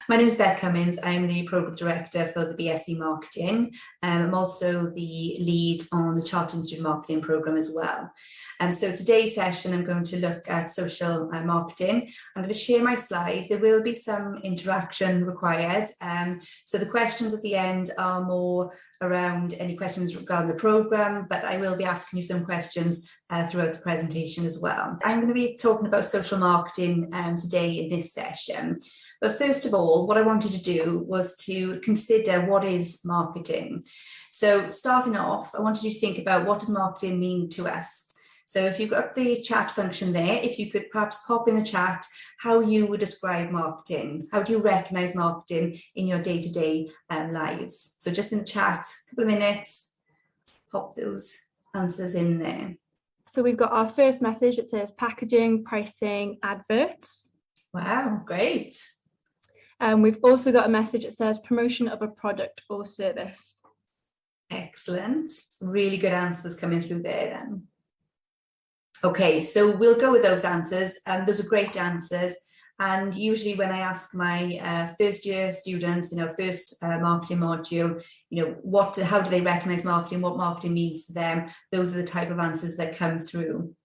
My name is Beth Cummings. I'm the Programme Director for the BSc Marketing. I'm also the lead on the Chartered Institute Marketing Programme as well. So today's session, I'm going to look at social marketing. I'm going to share my slides. There will be some interaction required. So the questions at the end are more around any questions regarding the programme, but I will be asking you some questions throughout the presentation as well. I'm going to be talking about social marketing today in this session. But first of all, what I wanted to do was to consider what is marketing. So starting off, I wanted you to think about what does marketing mean to us. So if you've got the chat function there, if you could perhaps pop in the chat how you would describe marketing. How do you recognise marketing in your day-to-day lives? So just in the chat, a couple of minutes, pop those answers in there. So we've got our first message. It says packaging, pricing, adverts. Wow, great. We've also got a message that says promotion of a product or service. Excellent. Some really good answers coming through there then. Okay, so we'll go with those answers. Those are great answers. And usually when I ask my first year students, first marketing module, how do they recognise marketing, what marketing means to them, those are the type of answers that come through.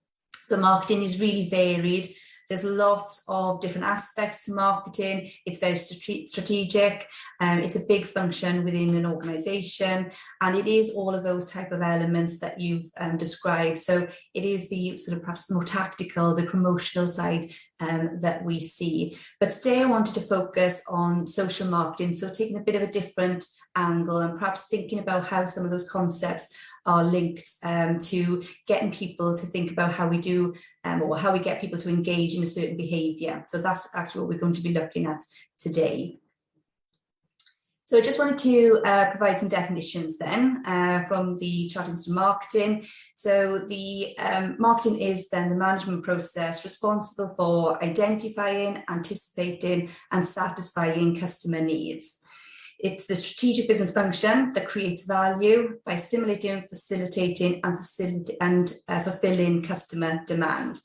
But marketing is really varied. There's lots of different aspects to marketing. It's very strategic. It's a big function within an organisation, and it is all of those type of elements that you've described. So it is the sort of perhaps more tactical, the promotional side that we see. But today I wanted to focus on social marketing, so taking a bit of a different angle and perhaps thinking about how some of those concepts are linked to getting people to think about how we do or how we get people to engage in a certain behaviour. So that's actually what we're going to be looking at today. So I just wanted to provide some definitions then from the Chartered Institute Marketing. So the marketing is then the management process responsible for identifying, anticipating and satisfying customer needs. It's the strategic business function that creates value by stimulating, facilitating and fulfilling customer demand.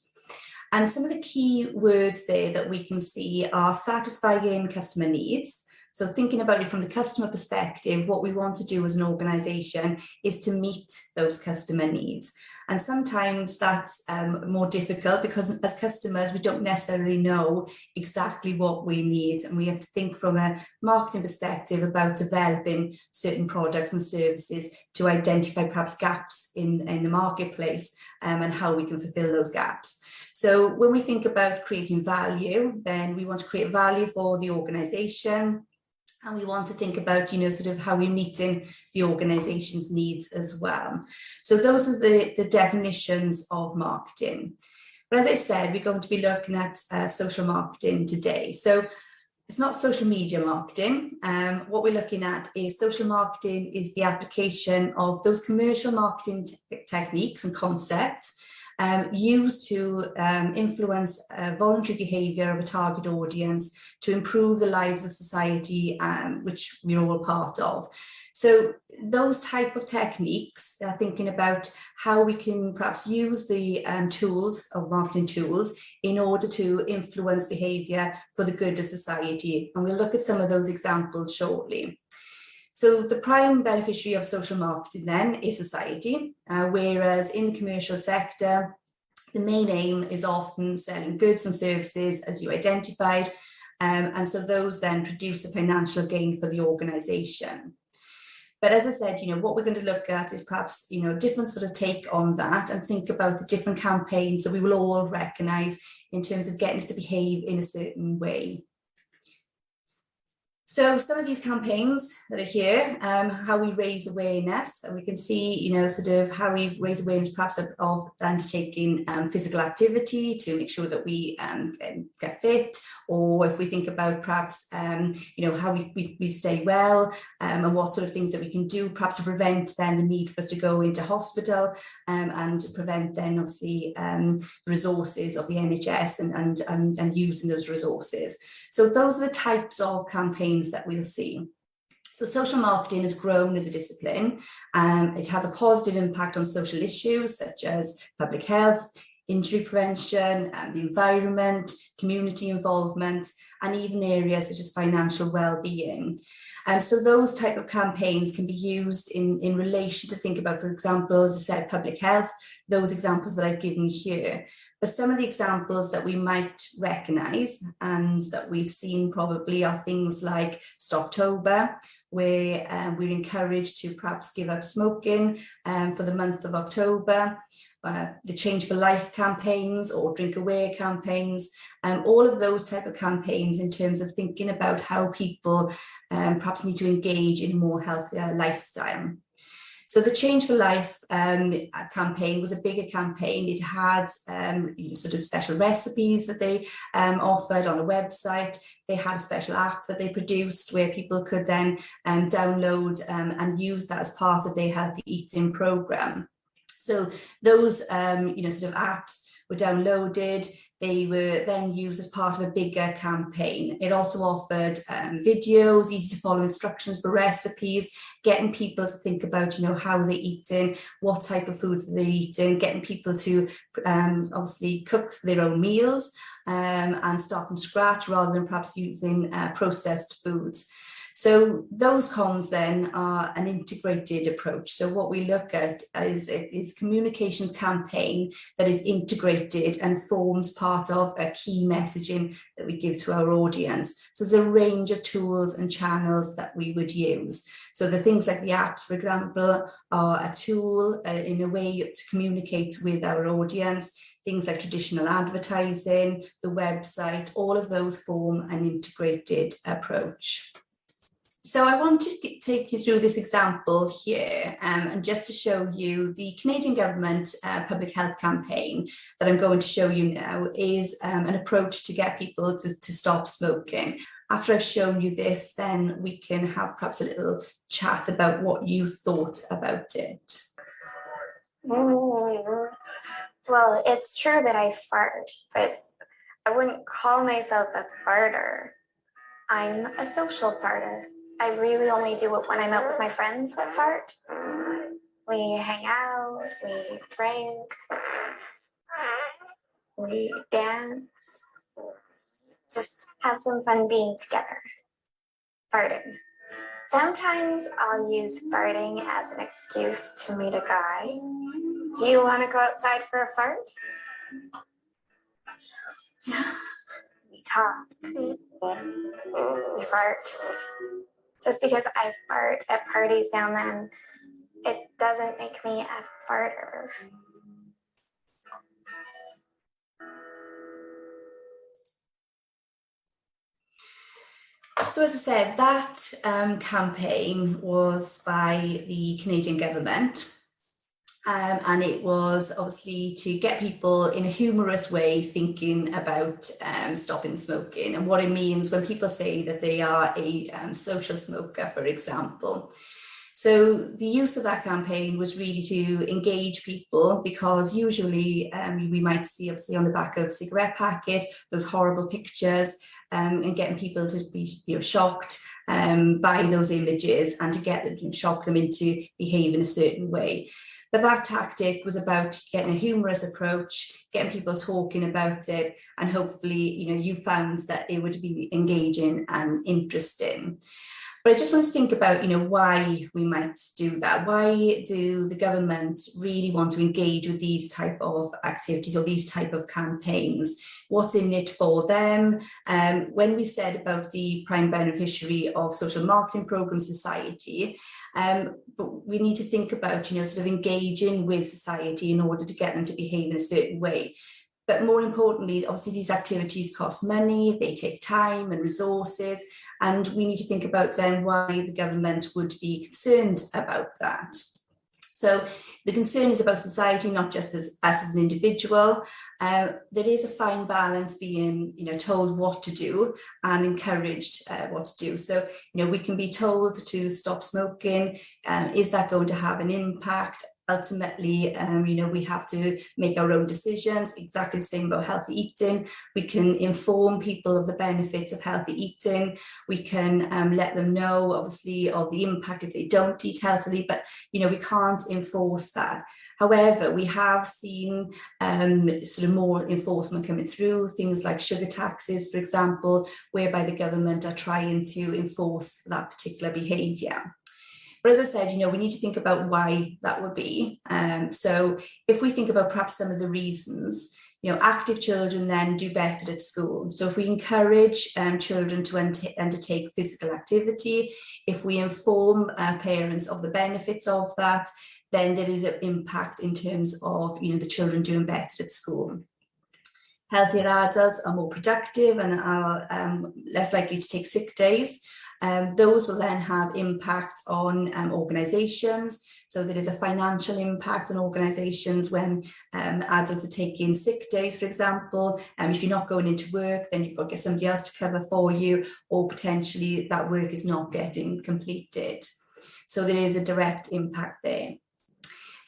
And some of the key words there that we can see are satisfying customer needs. So thinking about it from the customer perspective, what we want to do as an organisation is to meet those customer needs. And sometimes that's more difficult because as customers, we don't necessarily know exactly what we need. And we have to think from a marketing perspective about developing certain products and services to identify perhaps gaps in the marketplace and how we can fulfill those gaps. So when we think about creating value, then we want to create value for the organisation. And we want to think about, sort of how we're meeting the organisation's needs as well. So those are the definitions of marketing. But as I said, we're going to be looking at social marketing today. So it's not social media marketing. What we're looking at is social marketing is the application of those commercial marketing techniques and concepts used to influence voluntary behaviour of a target audience to improve the lives of society, which we're all part of. So those type of techniques, thinking about how we can perhaps use the tools of marketing tools in order to influence behaviour for the good of society. And we'll look at some of those examples shortly. So the prime beneficiary of social marketing then is society, whereas in the commercial sector, the main aim is often selling goods and services as you identified, and so those then produce a financial gain for the organisation. But as I said, what we're going to look at is perhaps, a different sort of take on that and think about the different campaigns that we will all recognise in terms of getting us to behave in a certain way. So some of these campaigns that are here, how we raise awareness, and we can see, sort of how we raise awareness perhaps of undertaking physical activity to make sure that we get fit, or if we think about perhaps, how we stay well and what sort of things that we can do perhaps to prevent then the need for us to go into hospital and to prevent then obviously resources of the NHS and using those resources. So those are the types of campaigns that we'll see. So social marketing has grown as a discipline. It has a positive impact on social issues such as public health, injury prevention, the environment, community involvement, and even areas such as financial well-being. So those type of campaigns can be used in relation to think about, for example, as I said, public health, those examples that I've given here. But some of the examples that we might recognise and that we've seen probably are things like Stoptober, where we're encouraged to perhaps give up smoking for the month of October. The Change for Life campaigns or Drink Aware campaigns, all of those type of campaigns in terms of thinking about how people perhaps need to engage in a more healthier lifestyle. So the Change for Life campaign was a bigger campaign. It had sort of special recipes that they offered on a website. They had a special app that they produced where people could then download and use that as part of their healthy eating program. So those sort of apps were downloaded. They were then used as part of a bigger campaign. It also offered videos, easy to follow instructions for recipes, getting people to think about, how they're eating, what type of foods they're eating, getting people to obviously cook their own meals and start from scratch rather than perhaps using processed foods. So those comms then are an integrated approach. So what we look at is a communications campaign that is integrated and forms part of a key messaging that we give to our audience. So there's a range of tools and channels that we would use. So the things like the apps, for example, are a tool in a way to communicate with our audience. Things like traditional advertising, the website, all of those form an integrated approach. So I want to take you through this example here and just to show you the Canadian government public health campaign that I'm going to show you now is an approach to get people to stop smoking. After I've shown you this, then we can have perhaps a little chat about what you thought about it. Well, it's true that I fart, but I wouldn't call myself a farter. I'm a social farter. I really only do it when I'm out with my friends that fart. We hang out, we drink, we dance, just have some fun being together. Farting. Sometimes I'll use farting as an excuse to meet a guy. Do you want to go outside for a fart? We talk. We fart. Just because I fart at parties now and then, it doesn't make me a farter. So as I said, that campaign was by the Canadian government. And it was obviously to get people in a humorous way thinking about stopping smoking and what it means when people say that they are a social smoker, for example. So the use of that campaign was really to engage people because usually we might see obviously on the back of cigarette packets those horrible pictures and getting people to be shocked by those images and to get them, shock them into behaving a certain way. But that tactic was about getting a humorous approach, getting people talking about it, and hopefully, you found that it would be engaging and interesting. But I just want to think about, why we might do that. Why do the government really want to engage with these type of activities or these type of campaigns? What's in it for them? When we said about the prime beneficiary of social marketing program society, but we need to think about, sort of engaging with society in order to get them to behave in a certain way. But more importantly, obviously these activities cost money, they take time and resources, and we need to think about then why the government would be concerned about that. So the concern is about society, not just as us as an individual. There is a fine balance being, told what to do and encouraged what to do. So, we can be told to stop smoking. Is that going to have an impact? Ultimately, we have to make our own decisions. Exactly the same about healthy eating. We can inform people of the benefits of healthy eating. We can let them know, obviously, of the impact if they don't eat healthily, but, we can't enforce that. However, we have seen sort of more enforcement coming through, things like sugar taxes, for example, whereby the government are trying to enforce that particular behaviour. But as I said, we need to think about why that would be. So if we think about perhaps some of the reasons, active children then do better at school. So if we encourage children to undertake physical activity, if we inform parents of the benefits of that, then there is an impact in terms of the children doing better at school. Healthier adults are more productive and are less likely to take sick days. Those will then have impact on organisations. So there is a financial impact on organisations when adults are taking sick days, for example. If you're not going into work, then you've got to get somebody else to cover for you, or potentially that work is not getting completed. So there is a direct impact there.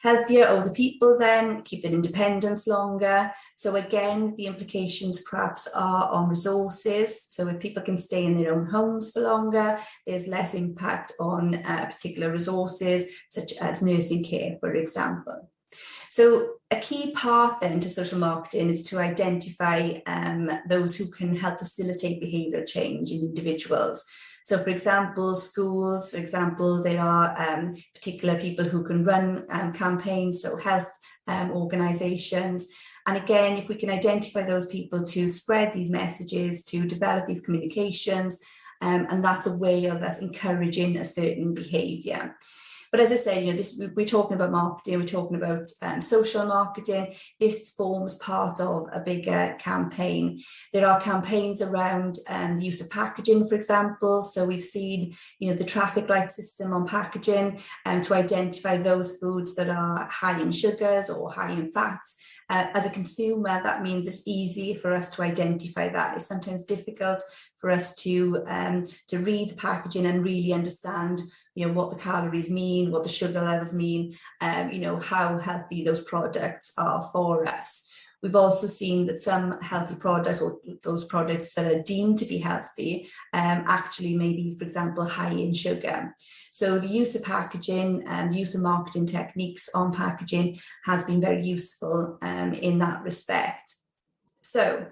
Healthier older people then keep their independence longer. So again, the implications perhaps are on resources. So if people can stay in their own homes for longer, there's less impact on particular resources, such as nursing care, for example. So a key part then to social marketing is to identify those who can help facilitate behavioural change in individuals. So for example, schools, for example, there are particular people who can run campaigns, so health organisations. And again, if we can identify those people to spread these messages, to develop these communications, and that's a way of us encouraging a certain behaviour. But as I say, we're talking about marketing, we're talking about social marketing. This forms part of a bigger campaign. There are campaigns around the use of packaging, for example. So we've seen, the traffic light system on packaging to identify those foods that are high in sugars or high in fats. As a consumer, that means it's easy for us to identify that. It's sometimes difficult for us to read the packaging and really understand what the calories mean, what the sugar levels mean, how healthy those products are for us. We've also seen that some healthy products, or those products that are deemed to be healthy, actually may be, for example, high in sugar. So the use of packaging and the use of marketing techniques on packaging has been very useful in that respect. So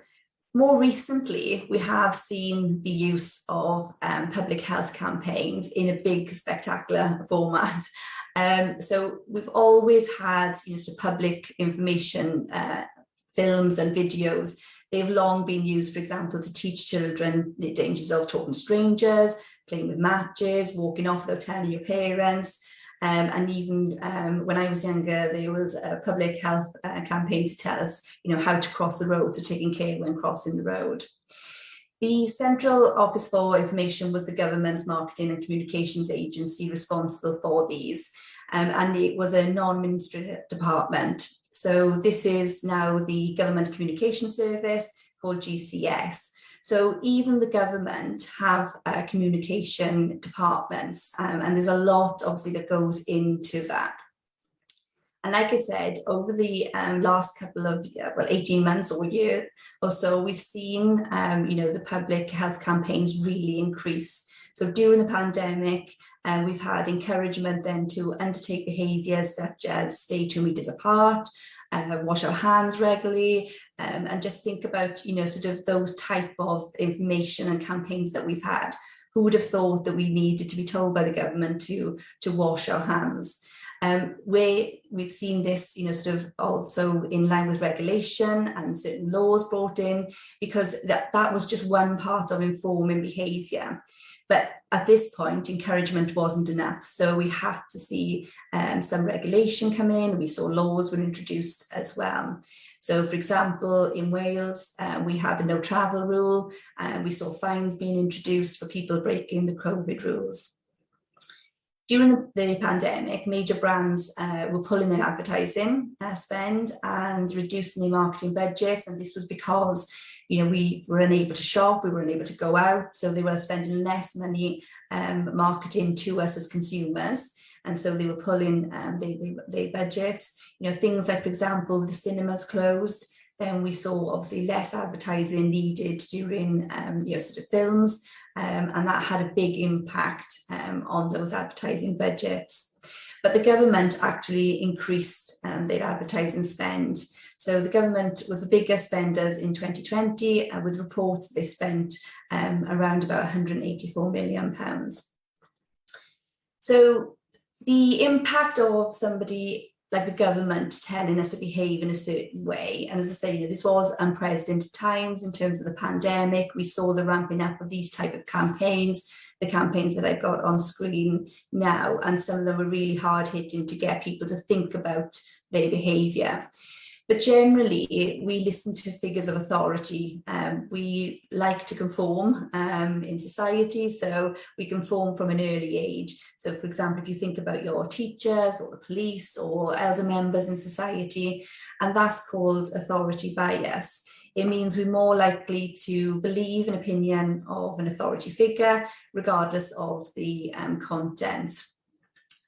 more recently, we have seen the use of public health campaigns in a big, spectacular format. So we've always had sort of public information films and videos. They've long been used, for example, to teach children the dangers of talking to strangers, playing with matches, walking off without telling your parents. And even when I was younger, there was a public health campaign to tell us, how to cross the road, so taking care when crossing the road. The Central Office for Information was the government's marketing and communications agency responsible for these, and it was a non-ministerial department. So this is now the Government Communication Service, called GCS. So even the government have communication departments, and there's a lot obviously that goes into that. And like I said, over the last couple of 18 months or a year or so, we've seen the public health campaigns really increase. So during the pandemic, we've had encouragement then to undertake behaviours such as stay 2 meters apart, wash our hands regularly, and just think about, sort of those type of information and campaigns that we've had. Who would have thought that we needed to be told by the government to wash our hands? Where we've seen this, sort of also in line with regulation and certain laws brought in, because that was just one part of informing behaviour. But at this point, encouragement wasn't enough. So we had to see some regulation come in. We saw laws were introduced as well. So, for example, in Wales, we had the no travel rule, and we saw fines being introduced for people breaking the COVID rules. During the pandemic, major brands were pulling their advertising spend and reducing their marketing budgets. And this was because we were unable to shop, we were unable to go out, so they were spending less money marketing to us as consumers, and so they were pulling their budgets. Things like, for example, the cinemas closed, then we saw obviously less advertising needed during sort of films, and that had a big impact on those advertising budgets. but the government actually increased their advertising spend. So the government was the biggest spenders in 2020, with reports they spent around about £184 million. So the impact of somebody like the government telling us to behave in a certain way, and as I say, this was unprecedented times in terms of the pandemic. We saw the ramping up of these type of campaigns, the campaigns that I've got on screen now, and some of them were really hard hitting to get people to think about their behaviour. But generally, we listen to figures of authority. We like to conform in society, so we conform from an early age. So, for example, if you think about your teachers or the police or elder members in society, and that's called authority bias. It means we're more likely to believe an opinion of an authority figure, regardless of the content.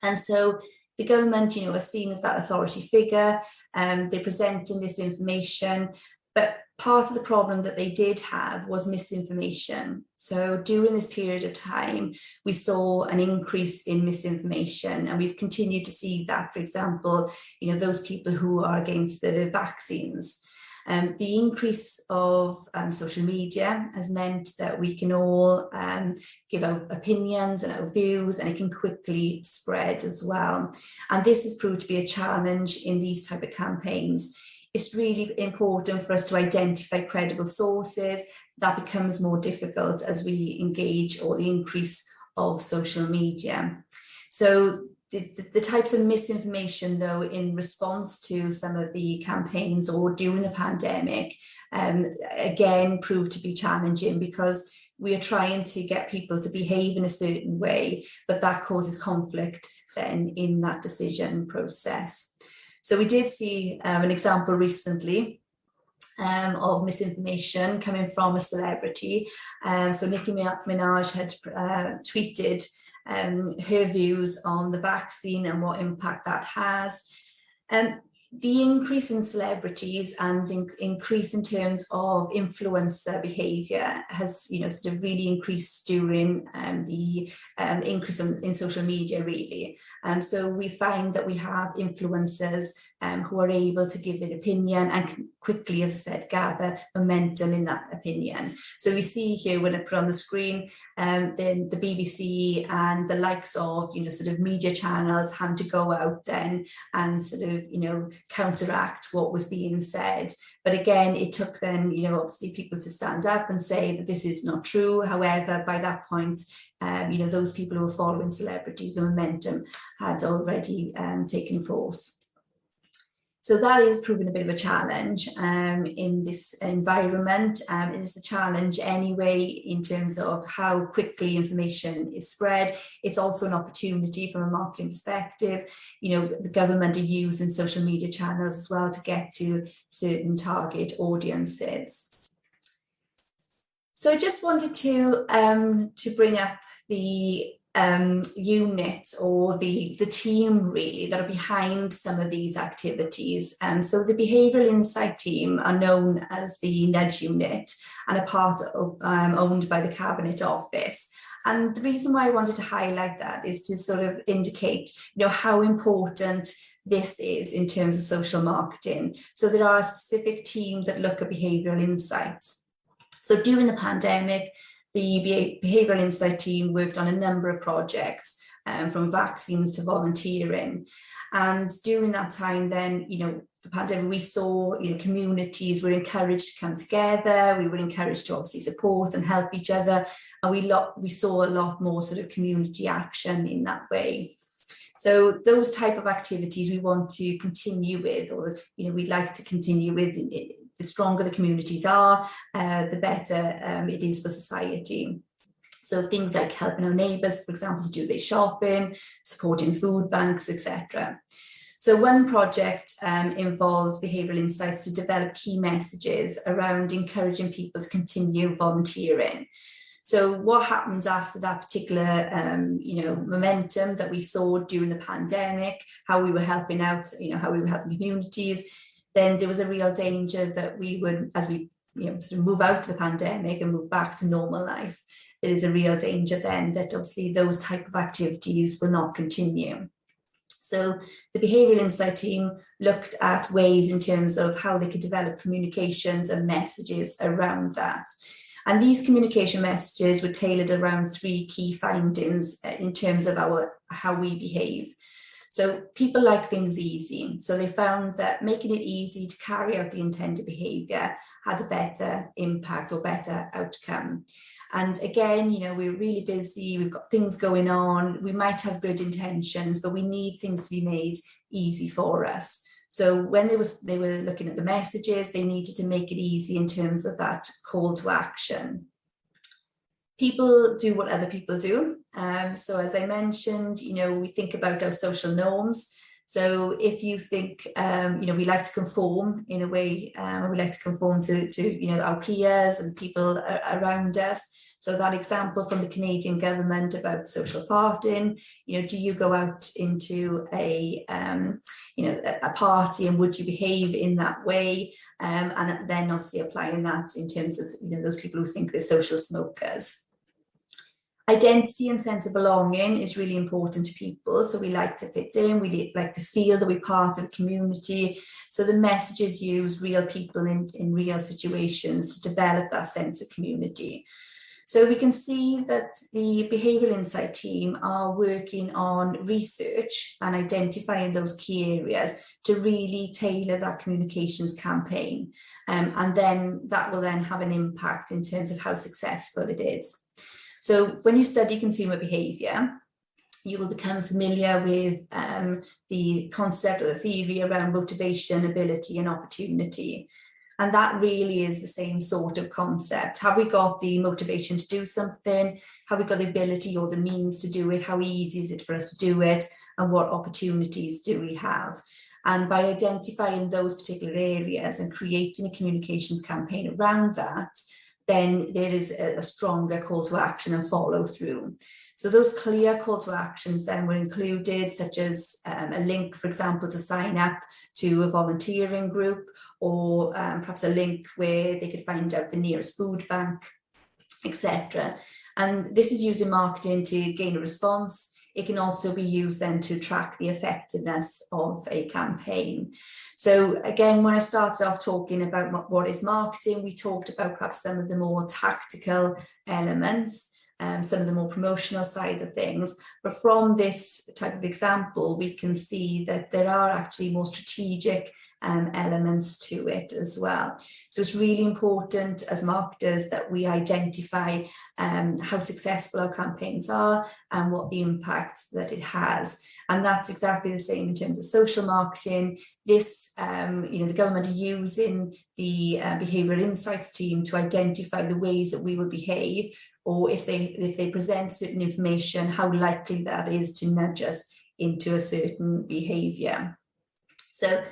And so the government, are seen as that authority figure. They're presenting this information, but part of the problem that they did have was misinformation. So during this period of time, we saw an increase in misinformation, and we've continued to see that, for example, those people who are against the vaccines. The increase of social media has meant that we can all give our opinions and our views, and it can quickly spread as well. And this has proved to be a challenge in these type of campaigns. It's really important for us to identify credible sources. That becomes more difficult as we engage or the increase of social media. So the types of misinformation, though, in response to some of the campaigns or during the pandemic, again, proved to be challenging because we are trying to get people to behave in a certain way, but that causes conflict then in that decision process. So we did see an example recently of misinformation coming from a celebrity. So Nicki Minaj had tweeted her views on the vaccine and what impact that has. The increase in celebrities and increase in terms of influencer behaviour has, sort of really increased during the increase in social media, really. So we find that we have influencers who are able to give their opinion and can quickly, as I said, gather momentum in that opinion. So we see here, when I put on the screen, then the BBC and the likes of, sort of media channels having to go out then and sort of, counteract what was being said. But again, it took then, obviously people to stand up and say that this is not true. However, by that point, those people who were following celebrities, the momentum had already taken force. So that is proving a bit of a challenge in this environment. It's a challenge anyway in terms of how quickly information is spread. It's also an opportunity from a marketing perspective. The government are using social media channels as well to get to certain target audiences. So I just wanted to bring up the unit or the team really that are behind some of these activities. So the behavioural insight team are known as the nudge unit and are part of, owned by the Cabinet Office. And the reason why I wanted to highlight that is to sort of indicate, how important this is in terms of social marketing. So there are specific teams that look at behavioural insights. So during the pandemic, the Behavioural Insight team worked on a number of projects, from vaccines to volunteering. And during that time then, the pandemic, we saw, communities were encouraged to come together. We were encouraged to obviously support and help each other. And we saw a lot more sort of community action in that way. So those type of activities we want to continue with, or, we'd like to continue with. The stronger the communities are, the better it is for society. So things like helping our neighbours, for example, to do their shopping, supporting food banks, etc. So one project involves behavioural insights to develop key messages around encouraging people to continue volunteering. So what happens after that particular, momentum that we saw during the pandemic, how we were helping out, how we were helping communities, then there was a real danger that we would, as we sort of move out of the pandemic and move back to normal life, there is a real danger then that obviously those type of activities will not continue. So the behavioural insight team looked at ways in terms of how they could develop communications and messages around that. And these communication messages were tailored around 3 key findings in terms of how we behave. So people like things easy. So they found that making it easy to carry out the intended behaviour had a better impact or better outcome. And again, you know, we're really busy, we've got things going on, we might have good intentions, but we need things to be made easy for us. So when they were looking at the messages, they needed to make it easy in terms of that call to action. People do what other people do. So as I mentioned, you know, we think about our social norms. So if you think, you know, we like to conform in a way, we like to conform to, you know, our peers and people around us. So that example from the Canadian government about social farting, you know, do you go out into a, you know, a party and would you behave in that way? And then obviously applying that in terms of, you know, those people who think they're social smokers. Identity and sense of belonging is really important to people. So we like to fit in, we like to feel that we're part of a community. So the messages use real people in real situations to develop that sense of community. So we can see that the behavioural insight team are working on research and identifying those key areas to really tailor that communications campaign. And then that will then have an impact in terms of how successful it is. So when you study consumer behaviour, you will become familiar with the concept or the theory around motivation, ability and opportunity. And that really is the same sort of concept. Have we got the motivation to do something? Have we got the ability or the means to do it? How easy is it for us to do it? And what opportunities do we have? And by identifying those particular areas and creating a communications campaign around that, then there is a stronger call to action and follow through. So those clear call to actions then were included, such as a link, for example, to sign up to a volunteering group, or perhaps a link where they could find out the nearest food bank, etc. And this is used in marketing to gain a response. It can also be used then to track the effectiveness of a campaign. So again, when I started off talking about what is marketing, we talked about perhaps some of the more tactical elements, some of the more promotional side of things. But from this type of example, we can see that there are actually more strategic elements to it as well. So it's really important as marketers that we identify how successful our campaigns are and what the impact that it has. And that's exactly the same in terms of social marketing. This, you know, the government are using the behavioural insights team to identify the ways that we will behave, or if they present certain information, how likely that is to nudge us into a certain behaviour. So,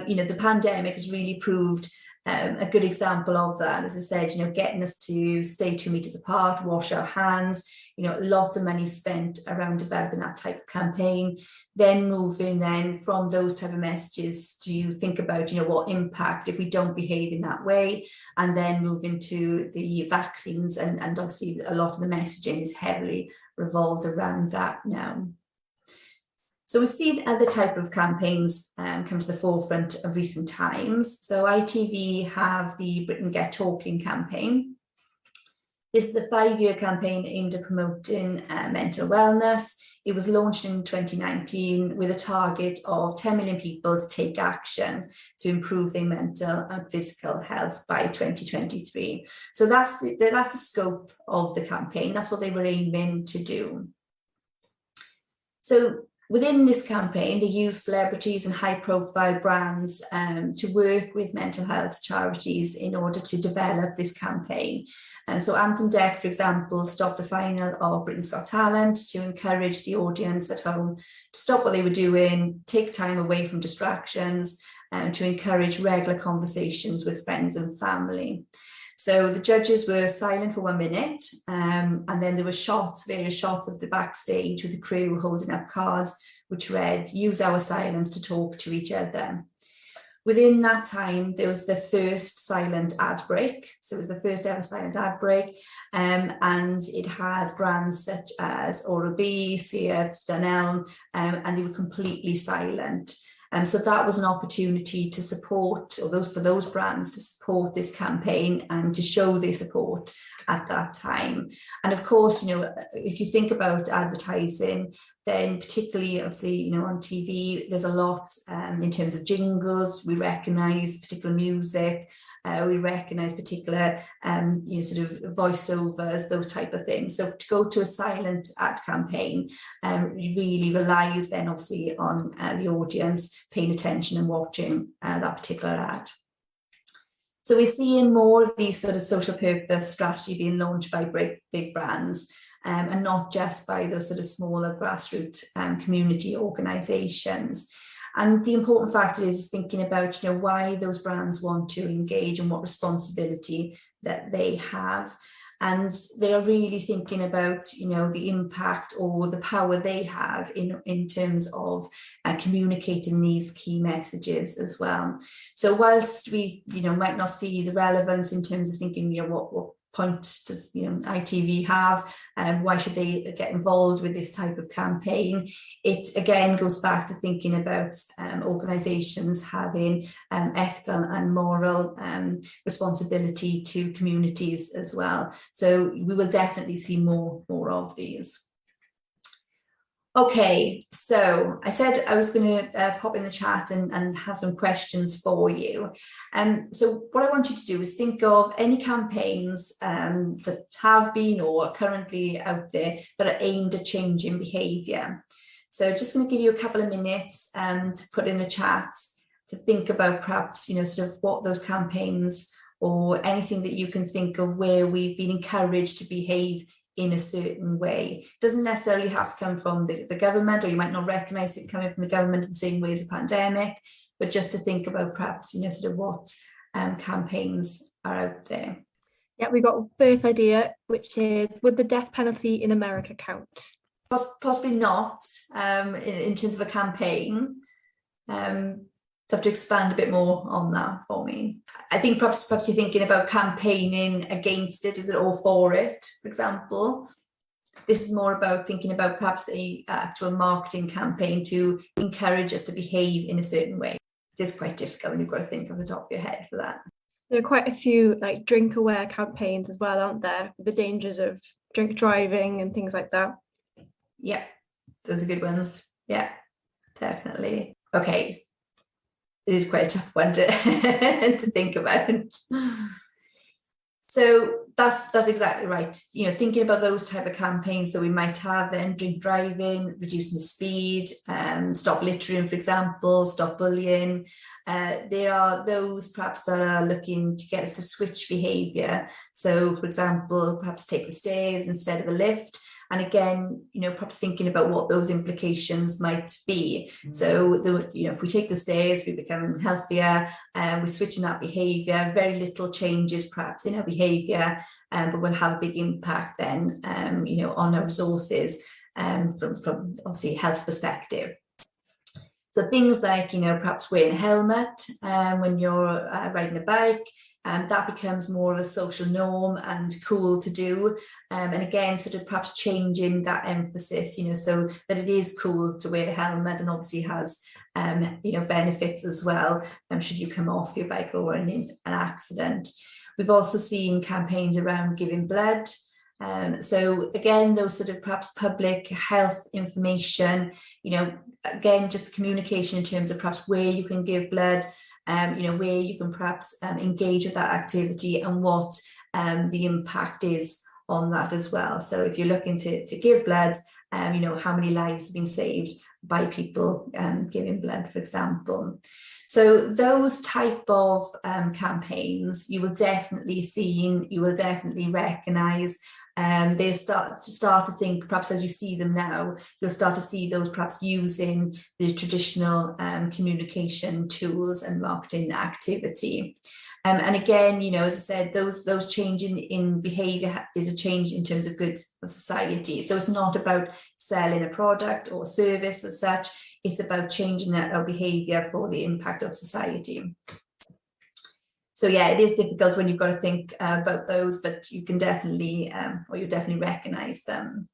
you know, the pandemic has really proved a good example of that. As I said, you know, getting us to stay 2 meters apart, wash our hands, you know, lots of money spent around developing that type of campaign. Then moving then from those type of messages to think about, you know, what impact if we don't behave in that way, and then move into the vaccines, and obviously a lot of the messaging is heavily revolved around that now. So we've seen other type of campaigns come to the forefront of recent times. So ITV have the Britain Get Talking campaign. This is a 5-year campaign aimed at promoting mental wellness. It was launched in 2019 with a target of 10 million people to take action to improve their mental and physical health by 2023. So that's the scope of the campaign. That's what they were aiming to do. So within this campaign, they use celebrities and high-profile brands to work with mental health charities in order to develop this campaign. So Ant and Dec, for example, stopped the final of Britain's Got Talent to encourage the audience at home to stop what they were doing, take time away from distractions, and to encourage regular conversations with friends and family. So the judges were silent for 1 minute, and then there were various shots of the backstage with the crew holding up cards which read, "Use our silence to talk to each other." Within that time, there was the first silent ad break. So it was the first ever silent ad break. And it had brands such as Oral-B, Seat, Dunelm, and they were completely silent. So that was an opportunity to support, or for those brands to support this campaign and to show their support at that time. And of course, if you think about advertising, then particularly obviously, on TV, there's a lot in terms of jingles. We recognise particular music. We recognise particular, sort of voiceovers, those type of things. So to go to a silent ad campaign really relies then obviously on the audience paying attention and watching that particular ad. So we're seeing more of these sort of social purpose strategy being launched by big brands and not just by those sort of smaller grassroots community organisations. And the important factor is thinking about, why those brands want to engage and what responsibility that they have. And they are really thinking about, the impact or the power they have in terms of communicating these key messages as well. So whilst we, might not see the relevance in terms of thinking, what point does ITV have, and why should they get involved with this type of campaign? It again goes back to thinking about organisations having ethical and moral responsibility to communities as well. So we will definitely see more of these. Okay, so I said I was going to pop in the chat and have some questions for you. So what I want you to do is think of any campaigns that have been or are currently out there that are aimed at changing behaviour. So just going to give you a couple of minutes to put in the chat to think about perhaps, sort of what those campaigns or anything that you can think of where we've been encouraged to behave in a certain way. It doesn't necessarily have to come from the government, or you might not recognise it coming from the government in the same way as a pandemic, but just to think about perhaps, sort of what campaigns are out there. Yeah, we got a first idea, which is, would the death penalty in America count? Possibly not in terms of a campaign. So have to expand a bit more on that for me. I think perhaps you're thinking about campaigning against it. Is it all for it, for example? This is more about thinking about perhaps a actual marketing campaign to encourage us to behave in a certain way. It is quite difficult when you've got to think off the top of your head for that. There are quite a few like drink aware campaigns as well, aren't there? The dangers of drink driving and things like that. Yeah, those are good ones. Yeah, definitely. Okay. It is quite a tough one to to think about. So that's exactly right. Thinking about those type of campaigns that we might have then, drink driving, reducing the speed, stop littering, for example, stop bullying. There are those perhaps that are looking to get us to switch behaviour. So, for example, perhaps take the stairs instead of a lift. And again, perhaps thinking about what those implications might be. So, if we take the stairs, we become healthier, we're switching that behaviour, very little changes perhaps in our behaviour, but will have a big impact then, on our resources from obviously health perspective. So things like, perhaps wearing a helmet when you're riding a bike, that becomes more of a social norm and cool to do. And again, sort of perhaps changing that emphasis, so that it is cool to wear a helmet and obviously has, benefits as well, should you come off your bike or in an accident. We've also seen campaigns around giving blood. So again, those sort of perhaps public health information, again, just communication in terms of perhaps where you can give blood, where you can perhaps engage with that activity and what the impact is on that as well. So if you're looking to give blood, how many lives have been saved by people giving blood, for example. So those type of campaigns you will definitely see, you will definitely recognise. They start to think, perhaps as you see them now, you'll start to see those perhaps using the traditional communication tools and marketing activity. And again, as I said, those changing in behaviour is a change in terms of good society. So it's not about selling a product or service as such. it's about changing our behaviour for the impact of society. So yeah, it is difficult when you've got to think about those, but you can definitely, or you definitely recognise them.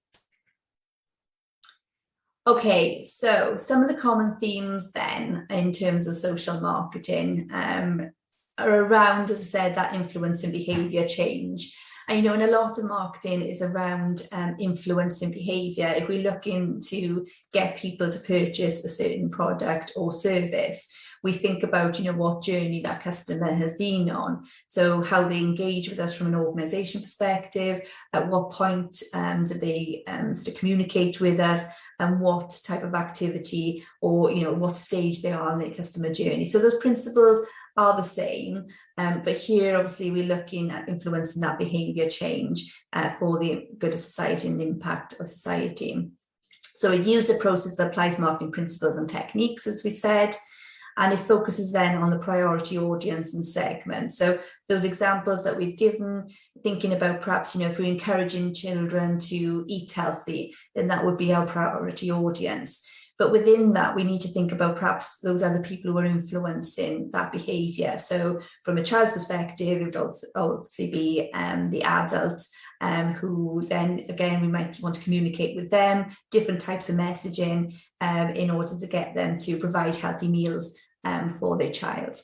Okay, so some of the common themes then in terms of social marketing are around, as I said, that influence and behaviour change. And, and a lot of marketing is around influencing behaviour. If we're looking to get people to purchase a certain product or service, we think about, what journey that customer has been on. So how they engage with us from an organisation perspective, at what point do they sort of communicate with us, and what type of activity or, what stage they are on their customer journey. So those principles are the same, but here obviously we're looking at influencing that behaviour change for the good of society and the impact of society. So it uses a process that applies marketing principles and techniques, as we said, and it focuses then on the priority audience and segment. So those examples that we've given, thinking about perhaps, if we're encouraging children to eat healthy, then that would be our priority audience. But within that, we need to think about perhaps those other people who are influencing that behaviour. So from a child's perspective, it would also obviously be the adults who then, again, we might want to communicate with them, different types of messaging in order to get them to provide healthy meals for their child.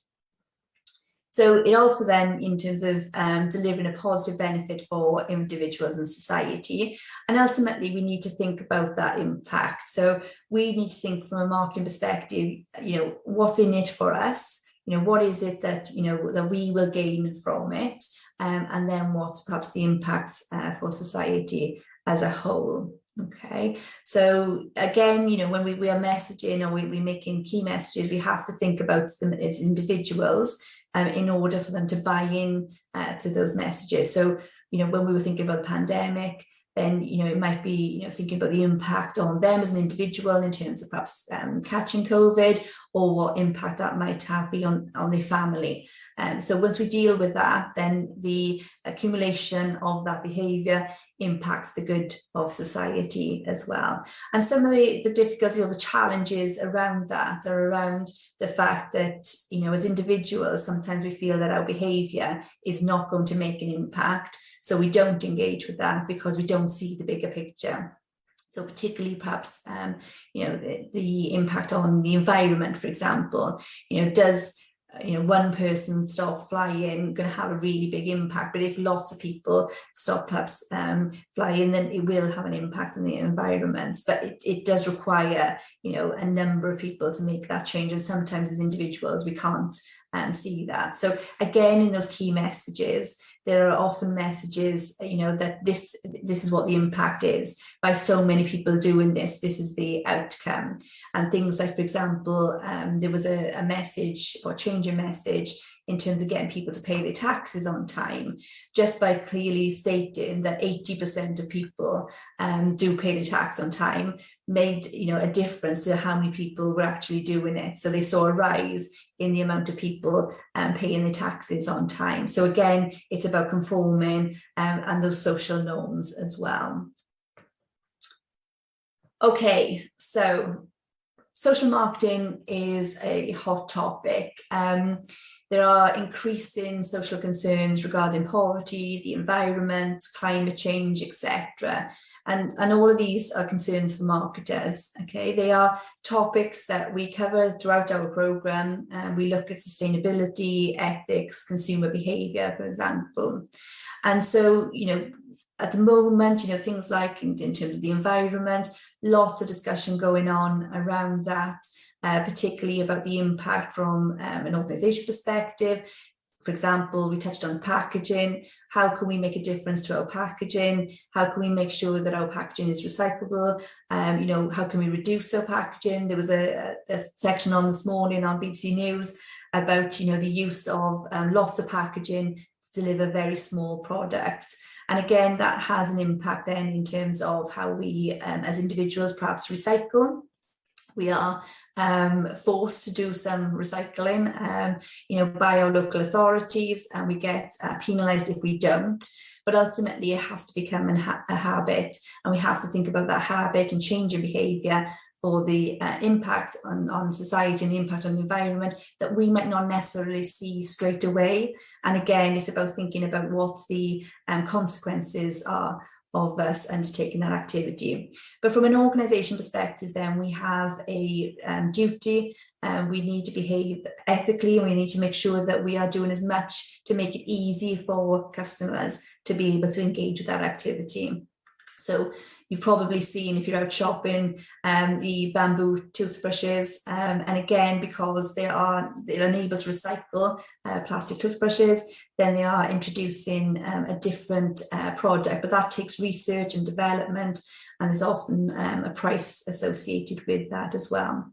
So it also then, in terms of delivering a positive benefit for individuals and society, and ultimately we need to think about that impact. So we need to think from a marketing perspective, what's in it for us? What is it that, that we will gain from it? And then what's perhaps the impacts for society as a whole? Okay, so again, when we are messaging or we're making key messages, we have to think about them as individuals in order for them to buy in to those messages. So, when we were thinking about the pandemic, then, it might be, thinking about the impact on them as an individual in terms of perhaps catching COVID, or what impact that might have be on their family. So once we deal with that, then the accumulation of that behaviour impacts the good of society as well. And some of the difficulties or the challenges around that are around the fact that, as individuals, sometimes we feel that our behaviour is not going to make an impact. So we don't engage with that because we don't see the bigger picture. So particularly perhaps, the impact on the environment, for example, does one person stop flying going to have a really big impact, but if lots of people stop perhaps flying, then it will have an impact on the environment. But it does require a number of people to make that change, and sometimes as individuals we can't see that. So again, in those key messages, there are often messages, that this is what the impact is. By so many people doing this is the outcome. And things like, for example, there was a message or change in message in terms of getting people to pay their taxes on time, just by clearly stating that 80% of people do pay the tax on time, made a difference to how many people were actually doing it. So they saw a rise in the amount of people paying their taxes on time. So again, it's about conforming and those social norms as well. Okay, so social marketing is a hot topic. There are increasing social concerns regarding poverty, the environment, climate change, etc. And all of these are concerns for marketers. Okay, they are topics that we cover throughout our programme. We look at sustainability, ethics, consumer behaviour, for example. And so, at the moment, things like in terms of the environment, lots of discussion going on around that. Particularly about the impact from an organisation perspective. For example, we touched on packaging. How can we make a difference to our packaging? How can we make sure that our packaging is recyclable? How can we reduce our packaging? There was a section on this morning on BBC News about the use of lots of packaging to deliver very small products. And again, that has an impact then in terms of how we as individuals perhaps recycle. We are forced to do some recycling, by our local authorities, and we get penalised if we don't. But ultimately, it has to become a habit, and we have to think about that habit and changing behaviour for the impact on society and the impact on the environment that we might not necessarily see straight away. And again, it's about thinking about what the consequences are of us undertaking that activity. But from an organisation perspective, then we have a duty. We need to behave ethically, and we need to make sure that we are doing as much to make it easy for customers to be able to engage with that activity. So you've probably seen, if you're out shopping, the bamboo toothbrushes, and again, because they're unable to recycle plastic toothbrushes, then they are introducing a different product, but that takes research and development, and there's often a price associated with that as well.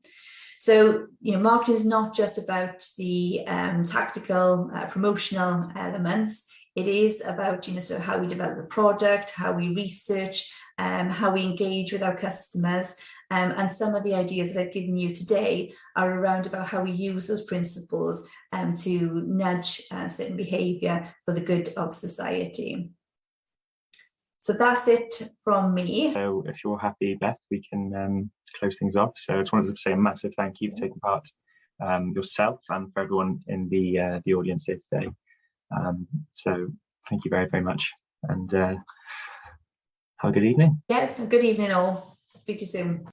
So, marketing is not just about the tactical promotional elements. It is about, sort of how we develop the product, how we research, how we engage with our customers. And some of the ideas that I've given you today are around about how we use those principles to nudge certain behaviour for the good of society. So that's it from me. So if you're happy, Beth, we can close things off. So I just wanted to say a massive thank you for taking part, yourself, and for everyone in the audience here today. So thank you very, very much, and have a good evening. Yeah, good evening all. Speak to you soon.